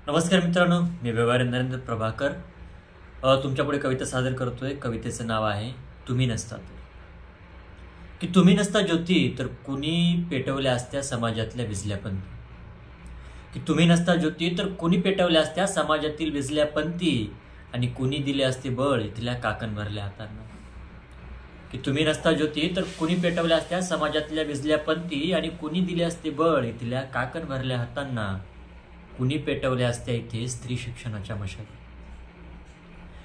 नमस्कार मित्रांनो, मी व्यवहार नरेंद्र प्रभाकर तुमच्यापुढे कविता सादर करतोय। कवितेचं नाव आहे तुम्ही नसता तर। की तुम्ही नसता ज्योती तर कुणी पेटवल्या असत्या समाजातल्या विझल्या पंथी। की तुम्ही नसता ज्योती तर कुणी पेटवल्या असत्या समाजातील विझल्या पंथी आणि कुणी दिले असते बळ इथल्या काकणभरल्या हातांना। की तुम्ही नसता ज्योती तर कुणी पेटवल्या असत्या समाजातल्या विझल्या पंथी आणि कुणी दिले असते बळ इथल्या काकणभरल्या हातांना। कुणी पेटवल्या असत्या इथे स्त्री शिक्षणाच्या मशाली।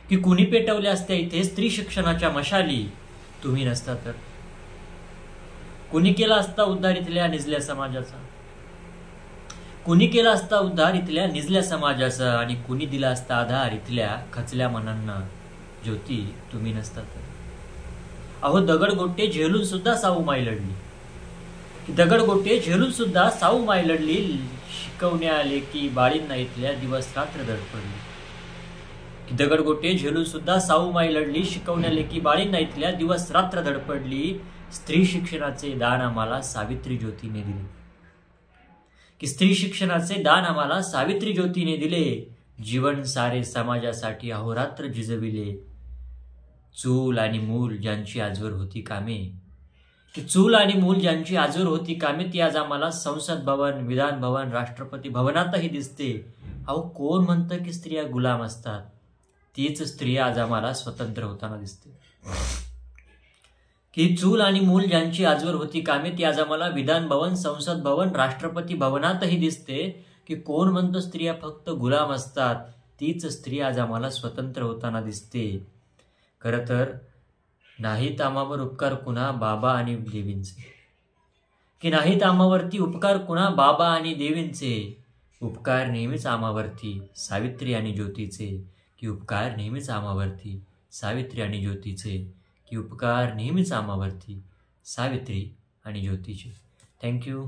की कुणी पेटवल्या असत्या इथे स्त्री शिक्षणाच्या मशाली तुम्ही नसता तर। कुणी केला असता उद्धार इथल्या निजल्या समाजाचा। कुणी केला असता उद्धार इथल्या निजल्या समाजाचा आणि कुणी दिला असता आधार इथल्या खचल्या मनांना। ज्योती तुम्ही नसता तर। अहो दगडगोटे झेलून सुद्धा साऊ माई लढली। दगडगोटे झेलून सुद्धा साऊ माई लढली शिकवण्या आले की बाळींना इथल्या दिवस रात्र धडपडली। दगडगोटे झेलून सुद्धा साऊ माई लढली शिकवण्या आले की बाळींना इथल्या दिवस रात्र धडपडली। स्त्री शिक्षणाचे दान आम्हाला सावित्री ज्योतीने दिले। की स्त्री शिक्षणाचे दान आम्हाला सावित्री ज्योतीने दिले। जीवन सारे समाजासाठी अहोरात्र जिजविले। चूल आणि मूल ज्यांची आजवर होती कामे। की चूल आणि मूल ज्यांची आजवर होती कामे ती आज आम्हाला संसद भवन, विधान भवन, राष्ट्रपती भवनातही दिसते। अहो कोण म्हणतं की स्त्रिया गुलाम असतात? तीच स्त्री आज आम्हाला स्वतंत्र होताना दिसते। की चूल आणि मूल ज्यांची आजवर होती कामे ती आज आम्हाला विधान भवन, संसद भवन, राष्ट्रपती भवनातही दिसते। की कोण म्हणतो स्त्रिया फक्त गुलाम असतात? तीच स्त्री आज आम्हाला स्वतंत्र होताना दिसते। खरं तर नाहीत आम्हावर उपकार कुणा बाबा आणि देवींचे। की नाहीत आम्हावरती उपकार कुणा बाबा आणि देवींचे। उपकार नेहमीच आम्हावरती सावित्री आणि ज्योतीचे। की उपकार नेहमीच आम्हावरती सावित्री आणि ज्योतीचे। की उपकार नेहमीच आम्हावरती सावित्री आणि ज्योतीचे। थँक्यू।